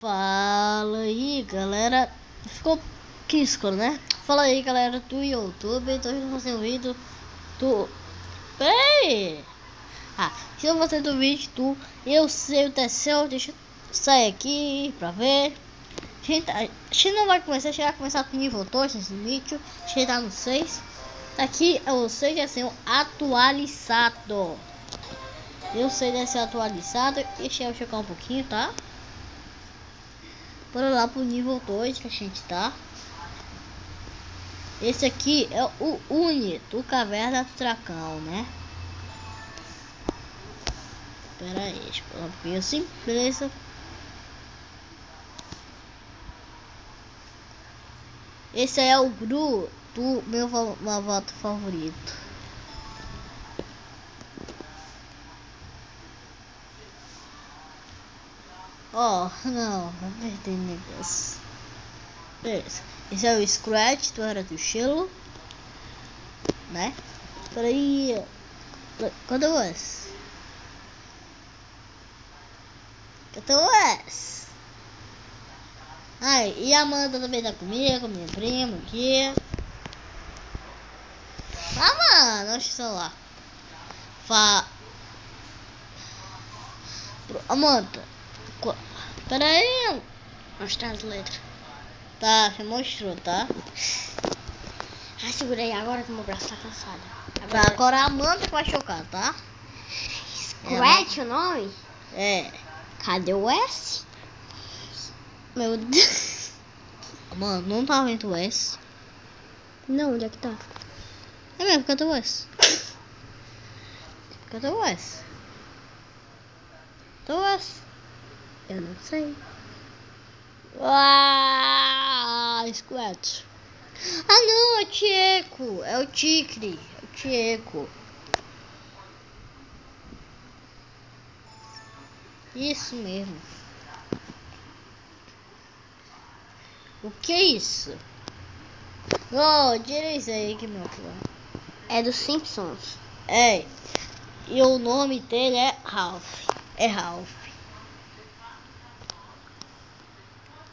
Fala aí, galera. Ficou quisco, né? Fala aí, galera do YouTube. Tô fazendo um vídeo do... Ei! Se você do vídeo do Eu Sei o Terceiro, deixa eu sair aqui pra ver. A gente não vai começar, a gente vai começar com o nível 2 nesse vídeo. A gente tá no 6. Aqui é o 6 Terceiro atualizado. Eu sei desse atualizado. Deixa eu checar um pouquinho, tá? Bora lá pro nível 2 que a gente tá. Esse aqui é o Uni do Caverna do Dragão, né? Pera aí, deixa eu ver assim, beleza. Esse é o Gru do meu voto favorito. Não perdi negócio. Beleza. Esse é o Scratch do Era do Gelo, né? Peraí. Cadê o S? Cadê o S? Ai, e a Amanda também tá comigo, minha prima aqui. Mano, deixa o celular. Amanda, pera aí. Mostrar as letras. Tá, você mostrou, tá? Segurei agora que meu braço tá cansado. Agora a Amanda que vai chocar, tá? Scratch o nome? É. Cadê o S? Meu Deus. Mano, não tá vendo o S? Não, onde é que tá? É mesmo, cadê o S? Cadê o S? Cadê o S? Eu não sei. Scratch. Não, é o Tieco. É o Tigre. É o Tieco. Isso mesmo. O que é isso? Tira isso aí que meu filho. É dos Simpsons. É. E o nome dele é Ralph. É Ralph.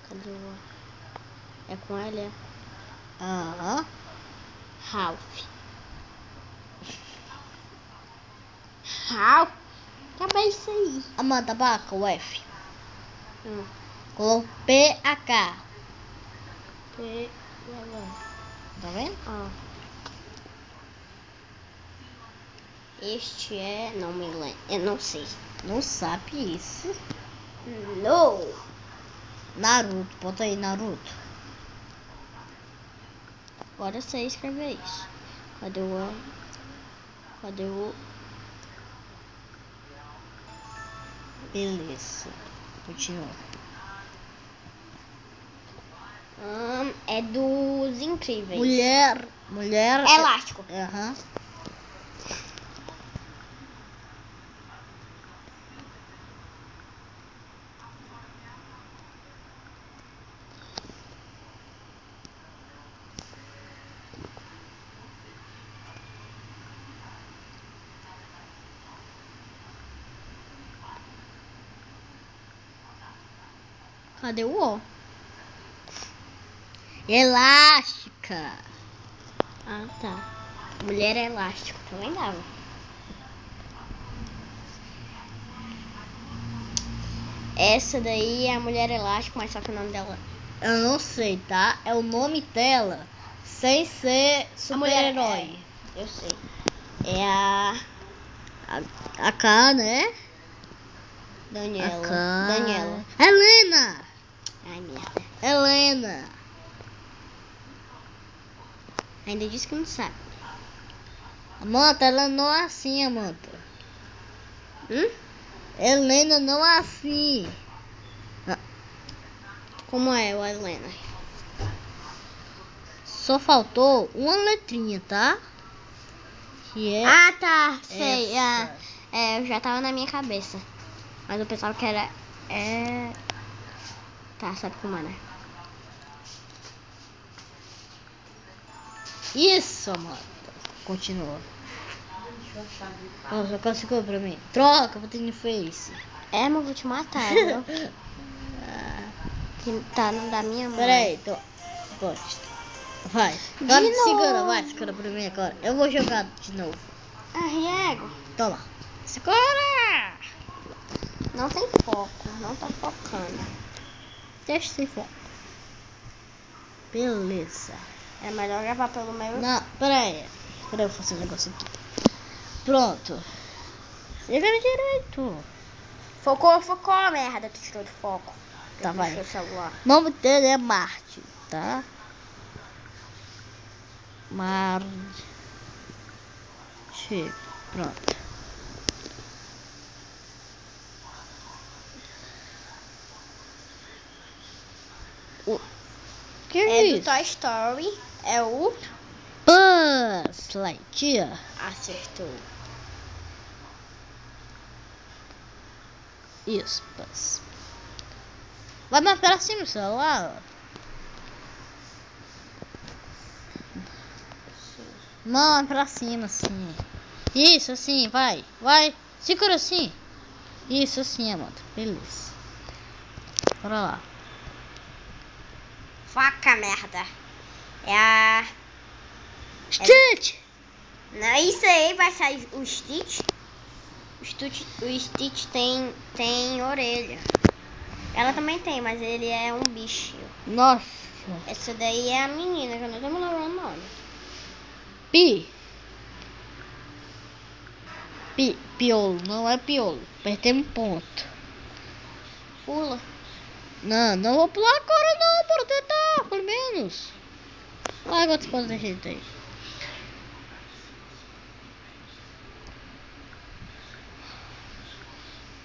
Cadê o... É com L, é? Aham. Ralph. Ralph. Acabei isso aí. Amanda, abaca o F. Hum. Com P-A-K. P... Tá vendo? Este é... Não me lembro. Eu não sei. Não sabe isso? Não. Naruto. Bota aí, Naruto. Agora você escrever isso. Cadê o... Cadê o... Beleza. Continua. É dos Incríveis. Mulher... Elástico. Aham. Cadê o O? Elástica. Ah, tá. Mulher Elástico também dava. Essa daí é a Mulher Elástico, mas só que o nome dela... Eu não sei, tá? É o nome dela sem ser super-herói. Eu sei. É a K, né? Daniela. Daniela. Helena! Ai, merda. Helena. Ainda disse que não sabe. Amanda, ela não é assim, Amanda. Helena não é assim. Como é o Helena? Só faltou uma letrinha, tá? Que é... Ah, tá. Sei. essa. Eu já tava na minha cabeça. Mas eu pensava que era... Tá, sabe como é, né? Isso, Amanda. Continua. Só conseguiu pra mim. Troca, vou ter no Face. Mas vou te matar, viu? Que tá no da minha mãe. Pera aí, gosto. Vai. Agora segura, vai, segura pra mim agora. Eu vou jogar de novo. Arriego. Toma. Segura! Não tem foco, não tá focando. Deixa sem foco. Beleza. É melhor gravar pelo meu. Não, pera aí. Pera aí, eu faço um negócio aqui. Pronto. Chega direito. Focou, merda. Tu tirou do foco. Tá, vai. Deixa o celular. O nome dele é Marte, tá? Marte. Pronto. Que É isso? do Toy Story. É o... Buzz Lightyear. Acertou. Isso, Buzz. Vai mais pra cima o celular. Não, é pra cima, assim. Isso, assim, vai. Vai. Segura assim. Isso, assim, Amanda. Beleza. Bora lá. Faca, merda. É a... Stitch! Não, isso aí vai sair o Stitch. O Stitch tem orelha. Ela também tem, mas ele é um bichinho. Nossa. Essa daí é a menina, que eu não tô me lembrando o nome. Piolo, não é piolo. Apertei um ponto. Pula. Não vou pular agora não, bora tentar, pelo menos. Olha quantos pontos a gente tem.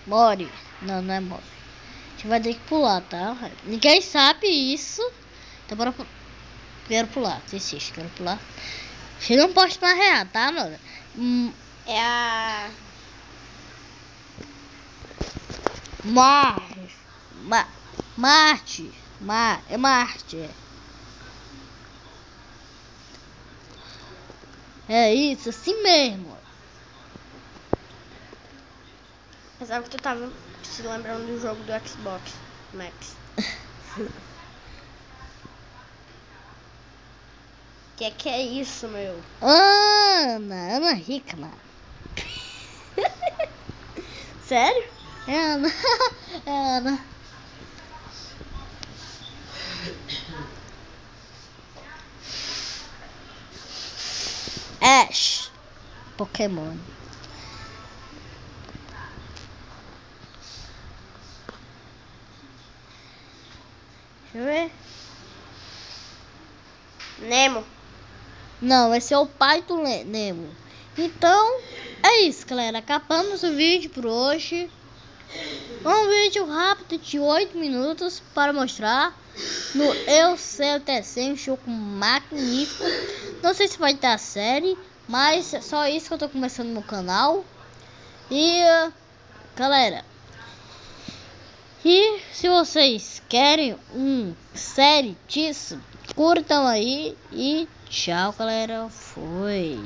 More. Não é more. A gente vai ter que pular, tá? Ninguém sabe isso. Então bora. Quero pular, desiste, quero pular. Você não pode mais rear, tá, mano? É a... Marte. É Marte. É isso, assim mesmo. Pensava que tu tava se lembrando do jogo do Xbox Max. Que é isso, meu? Ana Hickman. Sério? É Ana. É Ana. Ash. Pokémon. Deixa eu ver. Nemo. Não, esse é o pai do Nemo. Então, é isso, galera. Acabamos o vídeo por hoje. Um vídeo rápido de 8 minutos para mostrar no Eu Sei TC, um jogo magnífico. Não sei se vai dar série, mas é só isso que eu tô começando no canal. E, galera, e se vocês querem série disso, curtam aí e tchau, galera. Foi.